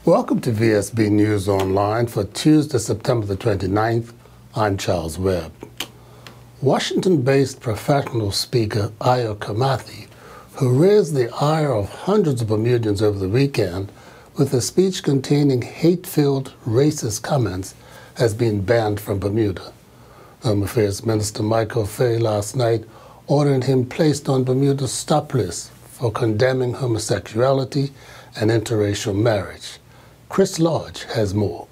Welcome to VSB News Online for Tuesday, September the 29th. I'm Charles Webb. Washington-based professional speaker Ayo Kamathi, who raised the ire of hundreds of Bermudians over the weekend with a speech containing hate-filled, racist comments, has been banned from Bermuda. Home Affairs Minister Michael Fay last night ordered him placed on Bermuda's stop list for condemning homosexuality and interracial marriage. Chris Lodge has more.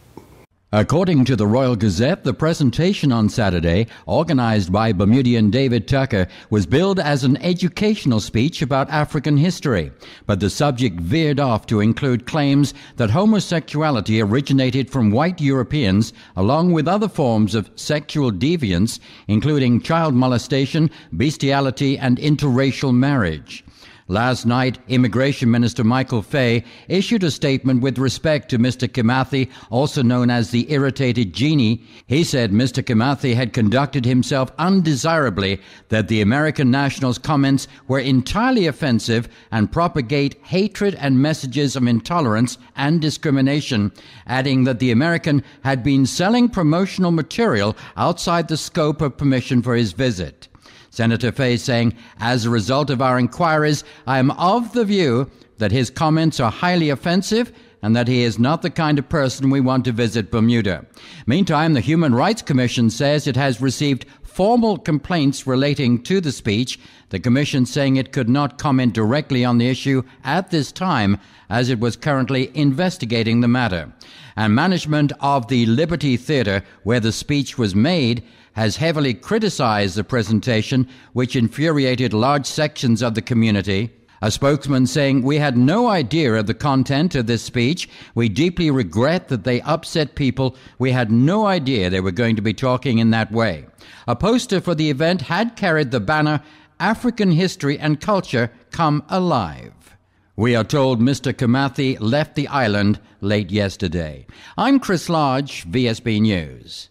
According to the Royal Gazette, the presentation on Saturday, organized by Bermudian David Tucker, was billed as an educational speech about African history. But the subject veered off to include claims that homosexuality originated from white Europeans, along with other forms of sexual deviance, including child molestation, bestiality, and interracial marriage. Last night, Immigration Minister Michael Fay issued a statement with respect to Mr. Kamathi, also known as the Irritated Genie. He said Mr. Kamathi had conducted himself undesirably, that the American national's comments were entirely offensive and propagate hatred and messages of intolerance and discrimination, adding that the American had been selling promotional material outside the scope of permission for his visit. Senator Fay saying, as a result of our inquiries, I am of the view that his comments are highly offensive and that he is not the kind of person we want to visit Bermuda. Meantime, the Human Rights Commission says it has received formal complaints relating to the speech, the commission saying it could not comment directly on the issue at this time as it was currently investigating the matter. And management of the Liberty Theatre, where the speech was made, has heavily criticized the presentation, which infuriated large sections of the community. A spokesman saying, "We had no idea of the content of this speech. We deeply regret that they upset people. We had no idea they were going to be talking in that way." A poster for the event had carried the banner, "African History and Culture Come Alive." We are told Mr. Kamathi left the island late yesterday. I'm Chris Lodge, VSB News.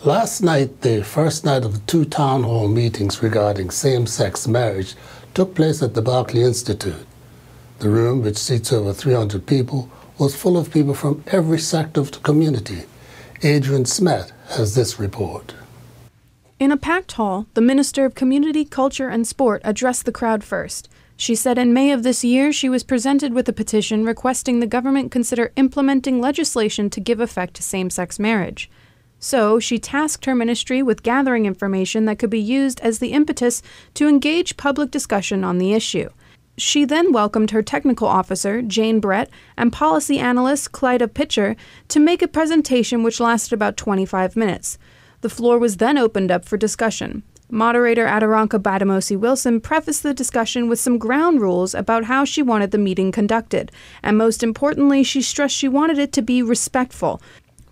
Last night, the first night of the two town hall meetings regarding same-sex marriage took place at the Berkeley Institute. The room, which seats over 300 people, was full of people from every sector of the community. Adrian Smet has this report. In a packed hall, the Minister of Community, Culture and Sport addressed the crowd first. She said in May of this year she was presented with a petition requesting the government consider implementing legislation to give effect to same-sex marriage. So she tasked her ministry with gathering information that could be used as the impetus to engage public discussion on the issue. She then welcomed her technical officer, Jane Brett, and policy analyst, Clyda Pitcher, to make a presentation which lasted about 25 minutes. The floor was then opened up for discussion. Moderator Aderonka Badamosi Wilson prefaced the discussion with some ground rules about how she wanted the meeting conducted, and most importantly, she stressed she wanted it to be respectful,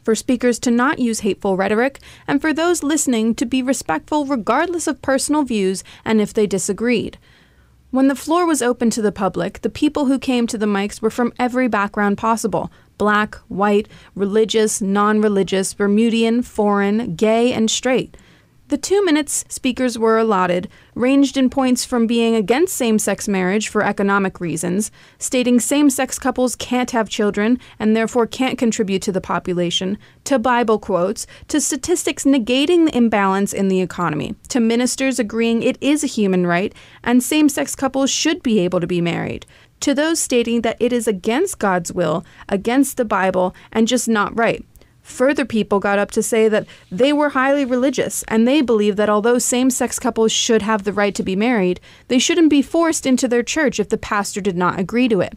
for speakers to not use hateful rhetoric, and for those listening to be respectful regardless of personal views and if they disagreed. When the floor was open to the public, the people who came to the mics were from every background possible: black, white, religious, non-religious, Bermudian, foreign, gay, and straight. The 2 minutes speakers were allotted ranged in points from being against same-sex marriage for economic reasons, stating same-sex couples can't have children and therefore can't contribute to the population, to Bible quotes, to statistics negating the imbalance in the economy, to ministers agreeing it is a human right and same-sex couples should be able to be married, to those stating that it is against God's will, against the Bible, and just not right. Further people got up to say that they were highly religious, and they believed that although same-sex couples should have the right to be married, they shouldn't be forced into their church if the pastor did not agree to it.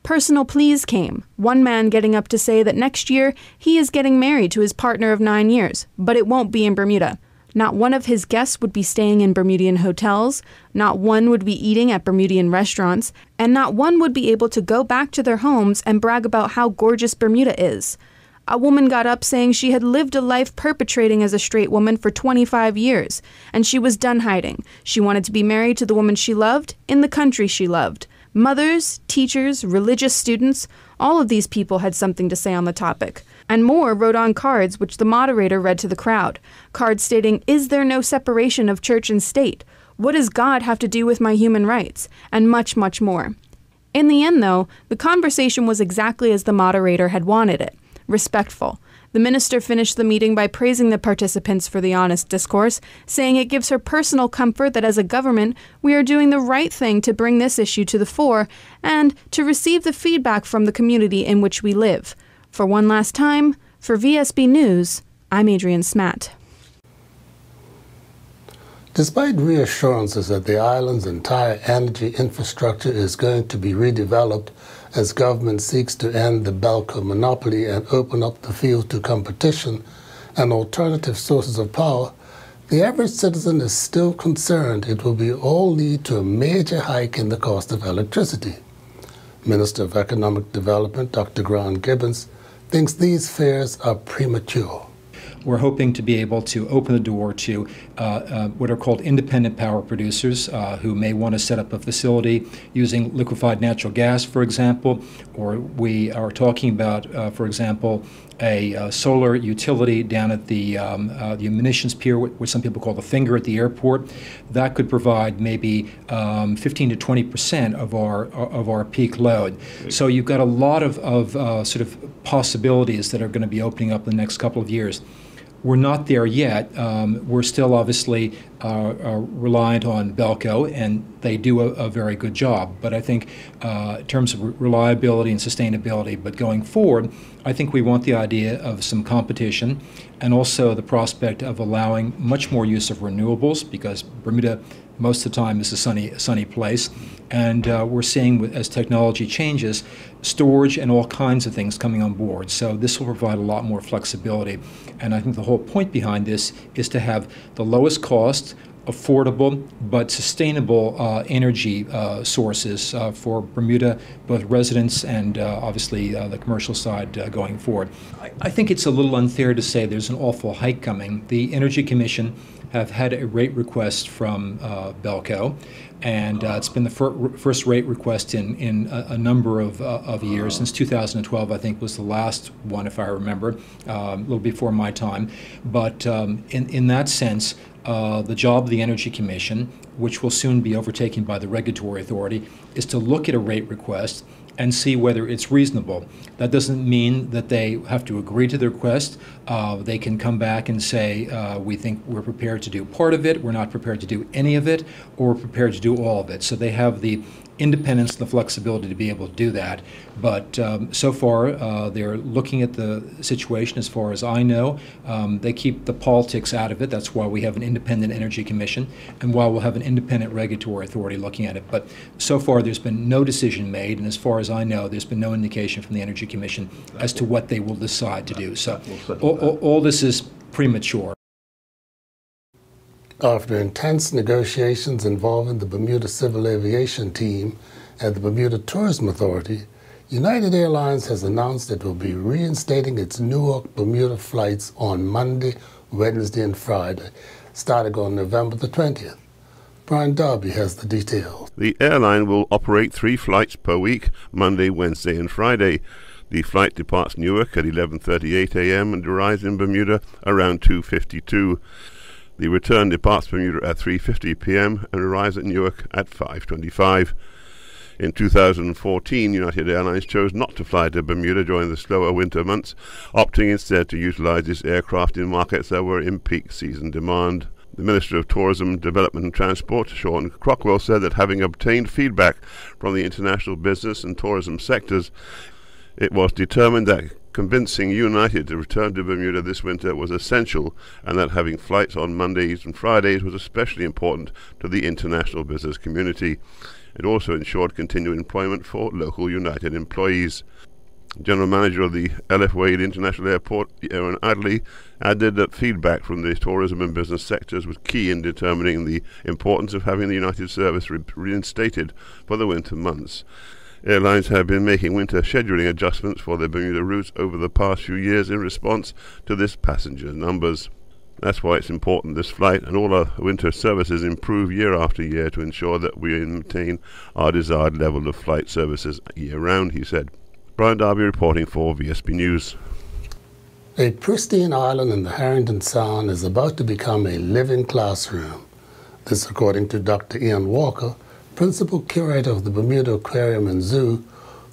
Personal pleas came, one man getting up to say that next year he is getting married to his partner of 9 years, but it won't be in Bermuda. Not one of his guests would be staying in Bermudian hotels, not one would be eating at Bermudian restaurants, and not one would be able to go back to their homes and brag about how gorgeous Bermuda is. A woman got up saying she had lived a life perpetrating as a straight woman for 25 years, and she was done hiding. She wanted to be married to the woman she loved, in the country she loved. Mothers, teachers, religious students, all of these people had something to say on the topic. And more wrote on cards which the moderator read to the crowd. Cards stating, "Is there no separation of church and state? What does God have to do with my human rights?" And much, much more. In the end, though, the conversation was exactly as the moderator had wanted it, respectful. The minister finished the meeting by praising the participants for the honest discourse, saying it gives her personal comfort that as a government, we are doing the right thing to bring this issue to the fore and to receive the feedback from the community in which we live. For one last time, for VSB News, I'm Adrienne Smatt. Despite reassurances that the island's entire energy infrastructure is going to be redeveloped as government seeks to end the Belco monopoly and open up the field to competition and alternative sources of power, the average citizen is still concerned it will all lead to a major hike in the cost of electricity. Minister of Economic Development, Dr. Grant Gibbons, thinks these fears are premature. We're hoping to be able to open the door to what are called independent power producers who may want to set up a facility using liquefied natural gas, for example, or we are talking about, for example, a solar utility down at the munitions pier, which some people call the finger at the airport. That could provide maybe 15 to 20% of our peak load. So you've got a lot of sort of possibilities that are going to be opening up in the next couple of years. We're not there yet. We're still obviously reliant on Belco, and they do a very good job. But I think in terms of reliability and sustainability, but going forward, I think we want the idea of some competition and also the prospect of allowing much more use of renewables, because Bermuda most of the time is a sunny place. And we're seeing, as technology changes, storage and all kinds of things coming on board. So this will provide a lot more flexibility. And I think the whole point behind this is to have the lowest cost, affordable but sustainable energy sources for Bermuda, both residents and obviously the commercial side going forward. I think it's a little unfair to say there's an awful hike coming. The Energy Commission have had a rate request from Belco, and it's been the first rate request in a number of years. Since 2012, I think, was the last one, if I remember, a little before my time. But in that sense, the job of the Energy Commission, which will soon be overtaken by the Regulatory Authority, is to look at a rate request and see whether it's reasonable. That doesn't mean that they have to agree to the request. They can come back and say, we think we're prepared to do part of it, we're not prepared to do any of it, or we're prepared to do all of it. So they have the independence and the flexibility to be able to do that. But so far, they're looking at the situation as far as I know. They keep the politics out of it. That's why we have an independent Energy Commission, and why we'll have an independent regulatory authority looking at it. But so far, there's been no decision made, and as far as I know, there's been no indication from the Energy Commission as to what they will decide to do. So all this is premature. After intense negotiations involving the Bermuda Civil Aviation Team and the Bermuda Tourism Authority, United Airlines has announced it will be reinstating its Newark-Bermuda flights on Monday, Wednesday, and Friday, starting on November the 20th. Brian Darby has the details. The airline will operate 3 flights per week, Monday, Wednesday, and Friday. The flight departs Newark at 11:38 a.m. and arrives in Bermuda around 2:52. The return departs Bermuda at 3:50 p.m. and arrives at Newark at 5:25. In 2014, United Airlines chose not to fly to Bermuda during the slower winter months, opting instead to utilize its aircraft in markets that were in peak season demand. The Minister of Tourism, Development and Transport, Sean Crockwell, said that having obtained feedback from the international business and tourism sectors, it was determined that convincing United to return to Bermuda this winter was essential, and that having flights on Mondays and Fridays was especially important to the international business community. It also ensured continued employment for local United employees. General Manager of the L.F. Wade International Airport, Aaron Adley, added that feedback from the tourism and business sectors was key in determining the importance of having the United service reinstated for the winter months. Airlines have been making winter scheduling adjustments for their Bermuda routes over the past few years in response to this passenger numbers. That's why it's important this flight and all our winter services improve year after year to ensure that we maintain our desired level of flight services year-round, he said. Brian Darby reporting for VSB News. A pristine island in the Harrington Sound is about to become a living classroom. This according to Dr. Ian Walker, principal curator of the Bermuda Aquarium and Zoo,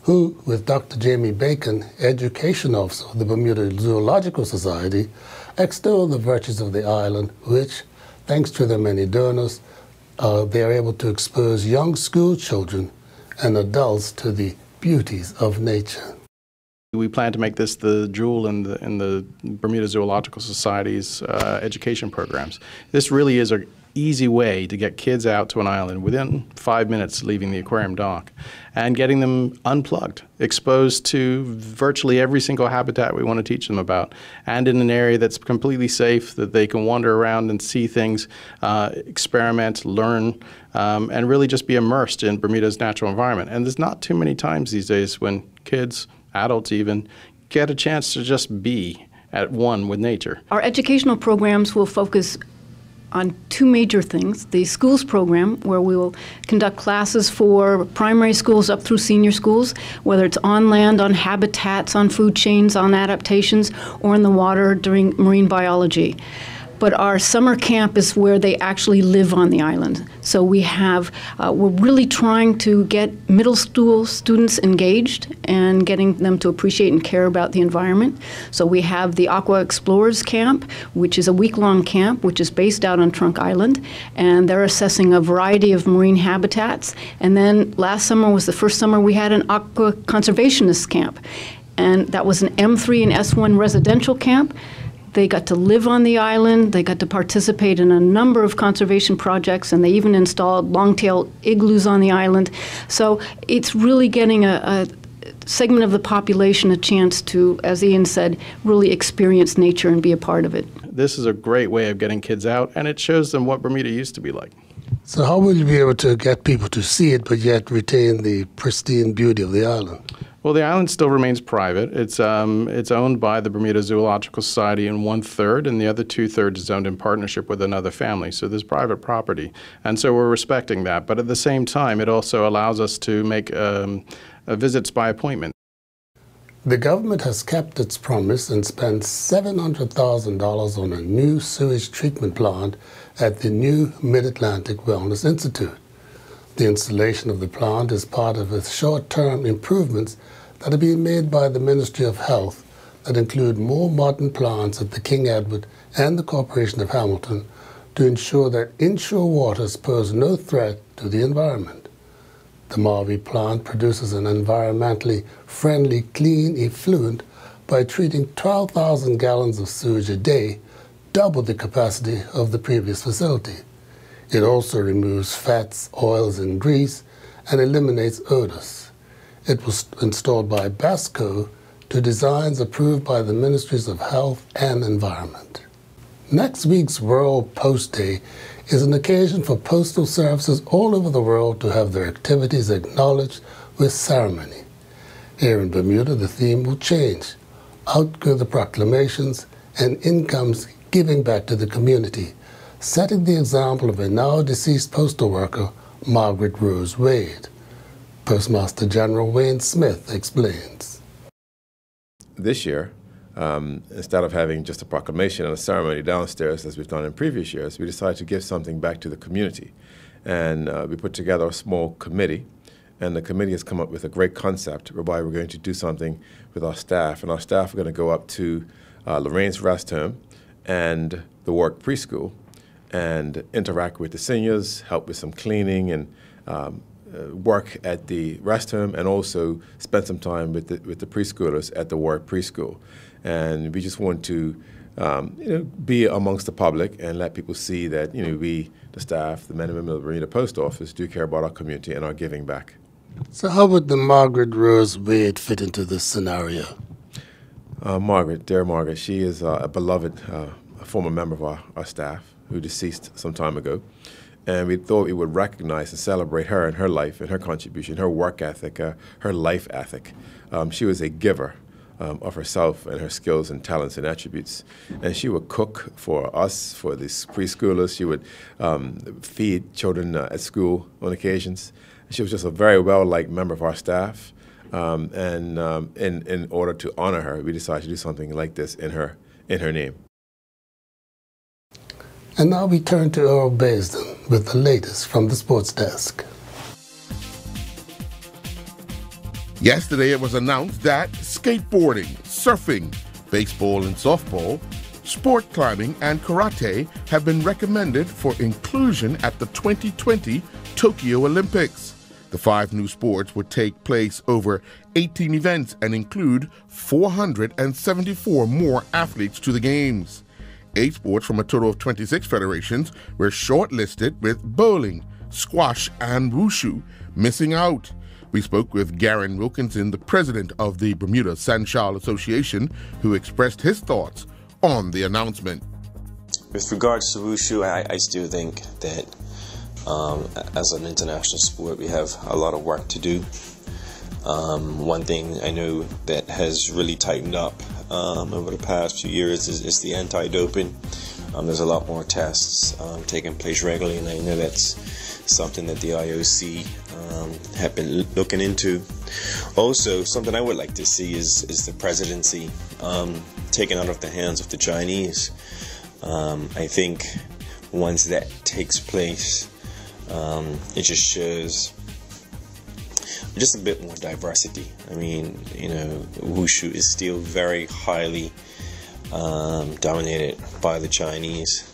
who, with Dr. Jamie Bacon, education officer of the Bermuda Zoological Society, extol the virtues of the island, which, thanks to their many donors, they are able to expose young school children and adults to the beauties of nature. We plan to make this the jewel in the Bermuda Zoological Society's education programs. This really is an easy way to get kids out to an island within 5 minutes leaving the aquarium dock and getting them unplugged, exposed to virtually every single habitat we want to teach them about, and in an area that's completely safe that they can wander around and see things, experiment, learn, and really just be immersed in Bermuda's natural environment. And there's not too many times these days when kids, adults even, get a chance to just be at one with nature. Our educational programs will focus on two major things. The schools program, where we will conduct classes for primary schools up through senior schools, whether it's on land, on habitats, on food chains, on adaptations, or in the water during marine biology. But our summer camp is where they actually live on the island. So we have, we're really trying to get middle school students engaged and getting them to appreciate and care about the environment. So we have the Aqua Explorers Camp, which is a week-long camp, which is based out on Trunk Island, and they're assessing a variety of marine habitats. And then last summer was the first summer we had an Aqua Conservationist Camp, and that was an M3 and S1 residential camp. They got to live on the island, they got to participate in a number of conservation projects, and they even installed long-tail igloos on the island. So it's really getting a segment of the population a chance to, as Ian said, really experience nature and be a part of it. This is a great way of getting kids out, and it shows them what Bermuda used to be like. So how will you be able to get people to see it but yet retain the pristine beauty of the island? Well, the island still remains private. It's owned by the Bermuda Zoological Society in 1/3, and the other 2/3 is owned in partnership with another family. So there's private property, and so we're respecting that. But at the same time, it also allows us to make visits by appointment. The government has kept its promise and spent $700,000 on a new sewage treatment plant at the new Mid-Atlantic Wellness Institute. The installation of the plant is part of its short-term improvements that are being made by the Ministry of Health that include more modern plants at the King Edward and the Corporation of Hamilton to ensure that inshore waters pose no threat to the environment. The Marvey plant produces an environmentally friendly, clean effluent by treating 12,000 gallons of sewage a day, double the capacity of the previous facility. It also removes fats, oils, and grease and eliminates odors. It was installed by BASCO to designs approved by the Ministries of Health and Environment. Next week's World Post Day is an occasion for postal services all over the world to have their activities acknowledged with ceremony. Here in Bermuda, the theme will change. Out go the proclamations and incomes giving back to the community, setting the example of a now-deceased postal worker, Margaret Rose Wade. Postmaster General Wayne Smith explains. This year, instead of having just a proclamation and a ceremony downstairs as we've done in previous years, we decided to give something back to the community. And we put together a small committee, and the committee has come up with a great concept whereby we're going to do something with our staff. And our staff are going to go up to Lorraine's Rest Home and the Work Preschool and interact with the seniors, help with some cleaning and work at the rest home, and also spend some time with the preschoolers at the Work Preschool. And we just want to be amongst the public and let people see that we, the staff, the men and women of the Bermuda Post Office, do care about our community and are giving back. So how would the Margaret Rose Wade fit into this scenario? Margaret, dear Margaret, she is a beloved former member of our staff who deceased some time ago. And we thought we would recognize and celebrate her and her life and her contribution, her work ethic, her life ethic. She was a giver of herself and her skills and talents and attributes. And she would cook for us, for the preschoolers. She would feed children at school on occasions. She was just a very well-liked member of our staff. And in order to honor her, we decided to do something like this in her name. And now we turn to Earl Baisden with the latest from the sports desk. Yesterday, it was announced that skateboarding, surfing, baseball and softball, sport climbing, and karate have been recommended for inclusion at the 2020 Tokyo Olympics. The 5 new sports would take place over 18 events and include 474 more athletes to the Games. 8 sports from a total of 26 federations were shortlisted, with bowling, squash, and wushu missing out. We spoke with Garen Wilkinson, the president of the Bermuda San Charles Association, who expressed his thoughts on the announcement. With regards to wushu, I still think that as an international sport, we have a lot of work to do. One thing I know that has really tightened up over the past few years is the anti-doping. There's a lot more tests taking place regularly, and I know that's something that the IOC have been looking into. Also, something I would like to see is the presidency taken out of the hands of the Chinese. I think once that takes place, it just shows just a bit more diversity. I mean, wushu is still very highly dominated by the Chinese,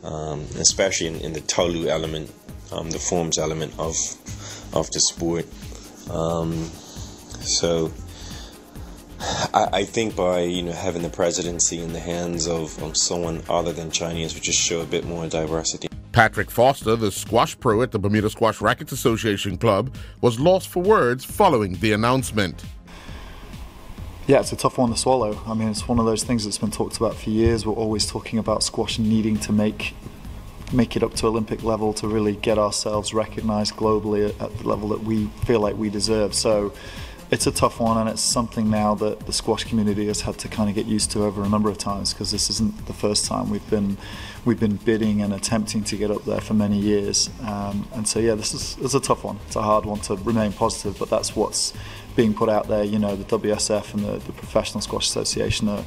especially in the Tolu element, the forms element of the sport. So I think by having the presidency in the hands of someone other than Chinese would just show a bit more diversity. Patrick Foster, the squash pro at the Bermuda Squash Rackets Association Club, was lost for words following the announcement. Yeah, it's a tough one to swallow. I mean, it's one of those things that's been talked about for years. We're always talking about squash needing to make it up to Olympic level to really get ourselves recognised globally at the level that we feel like we deserve. So it's a tough one, and it's something now that the squash community has had to kind of get used to over a number of times, because this isn't the first time we've been bidding and attempting to get up there for many years. And so yeah, this is a tough one. It's a hard one to remain positive, but that's what's being put out there. The WSF and the Professional Squash Association are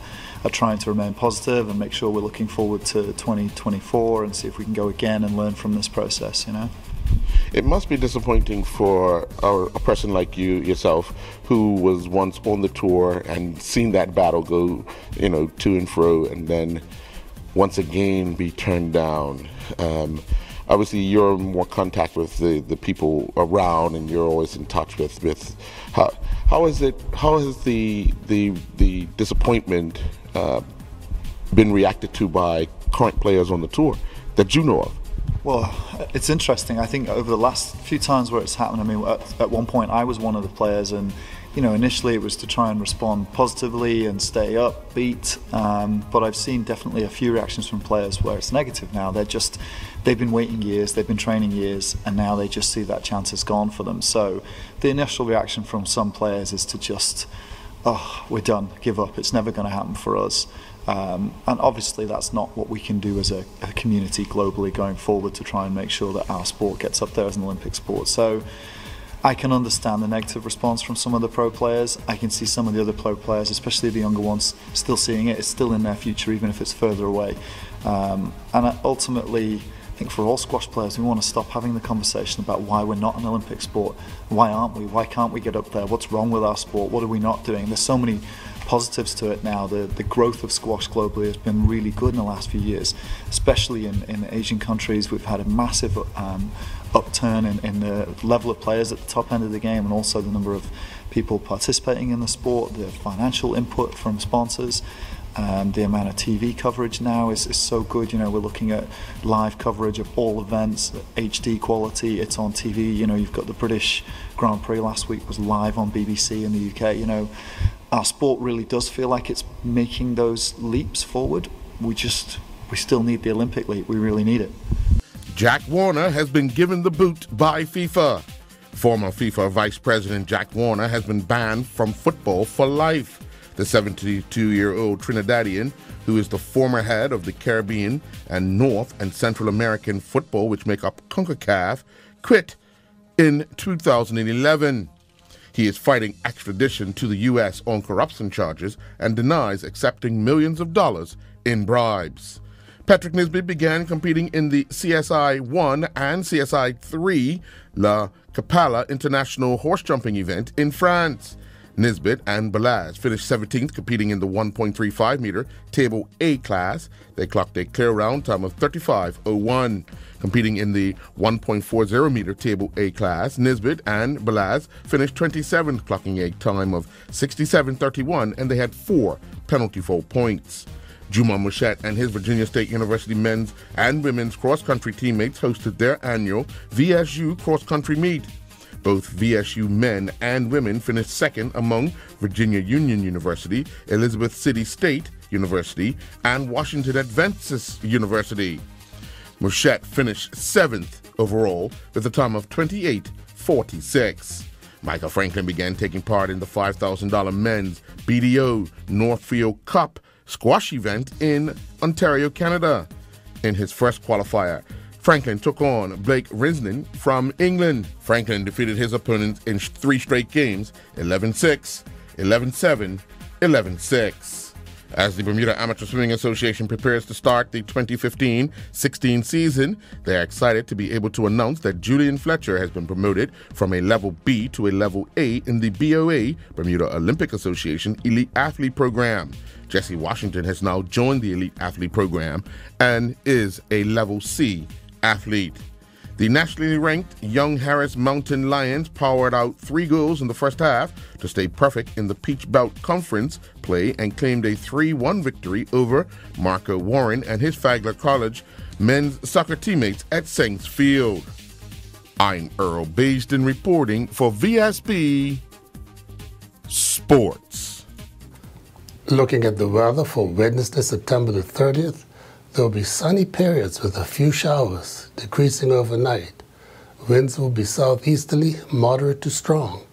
trying to remain positive and make sure we're looking forward to 2024 and see if we can go again and learn from this process. It must be disappointing for a person like yourself, who was once on the tour and seen that battle go, to and fro, and then once again be turned down. Obviously, you're in more contact with the people around, and you're always in touch with how has the disappointment been reacted to by current players on the tour that you know of? Well, it's interesting. I think over the last few times where it's happened, I mean, at one point I was one of the players, and initially it was to try and respond positively and stay upbeat, but I've seen definitely a few reactions from players where it's negative now. They've been waiting years, they've been training years, and now they just see that chance has gone for them. So the initial reaction from some players is to just, we're done, give up, it's never going to happen for us. And obviously that's not what we can do as a community globally going forward to try and make sure that our sport gets up there as an Olympic sport. So I can understand the negative response from some of the pro players. I can see some of the other pro players, especially the younger ones, still seeing it. It's still in their future, even if it's further away. And ultimately, I think for all squash players, we want to stop having the conversation about why we're not an Olympic sport. Why aren't we? Why can't we get up there? What's wrong with our sport? What are we not doing? There's so many positives to it now. The growth of squash globally has been really good in the last few years, especially in Asian countries. We've had a massive upturn in the level of players at the top end of the game, and also the number of people participating in the sport, the financial input from sponsors. The amount of TV coverage now is so good. We're looking at live coverage of all events, HD quality. It's on TV. You've got the British Grand Prix last week was live on BBC in the UK. Our sport really does feel like it's making those leaps forward. We still need the Olympic leap. We really need it. Jack Warner has been given the boot by FIFA. Former FIFA Vice President Jack Warner has been banned from football for life. The 72-year-old Trinidadian, who is the former head of the Caribbean and North and Central American football, which make up CONCACAF, quit in 2011. He is fighting extradition to the U.S. on corruption charges and denies accepting millions of dollars in bribes. Patrick Nisbet began competing in the CSI 1 and CSI 3 La Capella International Horse Jumping event in France. Nisbet and Balaz finished 17th, competing in the 1.35-meter Table A class. They clocked a clear round time of 35.01. Competing in the 1.40-meter Table A class, Nisbet and Balaz finished 27th, clocking a time of 67.31, and they had 4 penalty foul points. Juma Mouchette and his Virginia State University men's and women's cross-country teammates hosted their annual VSU cross-country meet. Both VSU men and women finished second among Virginia Union University, Elizabeth City State University, and Washington Adventist University. Mouchette finished 7th overall with a time of 28.46. Michael Franklin began taking part in the $5,000 men's BDO Northfield Cup squash event in Ontario, Canada. In his first qualifier, Franklin took on Blake Risden from England. Franklin defeated his opponent in 3 straight games, 11-6, 11-7, 11-6. As the Bermuda Amateur Swimming Association prepares to start the 2015-16 season, they are excited to be able to announce that Julian Fletcher has been promoted from a Level B to a Level A in the BOA, Bermuda Olympic Association Elite Athlete Program. Jesse Washington has now joined the Elite Athlete Program and is a Level C athlete. The nationally ranked Young Harris Mountain Lions powered out 3 goals in the first half to stay perfect in the Peach Belt Conference play and claimed a 3-1 victory over Marco Warren and his Flagler College men's soccer teammates at Saints Field. I'm Earl Baisden reporting for VSB Sports. Looking at the weather for Wednesday, September the 30th, there will be sunny periods with a few showers, decreasing overnight. Winds will be southeasterly, moderate to strong.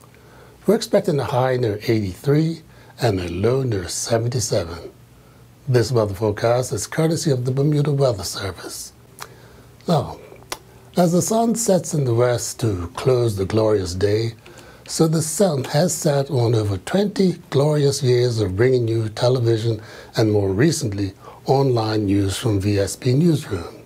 We're expecting a high near 83 and a low near 77. This weather forecast is courtesy of the Bermuda Weather Service. Now, as the sun sets in the west to close the glorious day, so the sun has sat on over 20 glorious years of bringing you television and more recently online news from VSB Newsroom.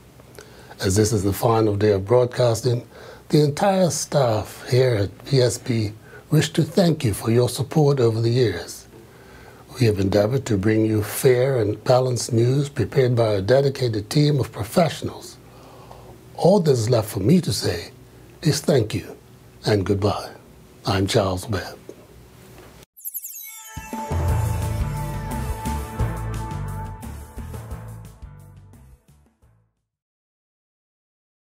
As this is the final day of broadcasting, the entire staff here at VSB wish to thank you for your support over the years. We have endeavored to bring you fair and balanced news prepared by a dedicated team of professionals. All that is left for me to say is thank you and goodbye. I'm Charles Webb.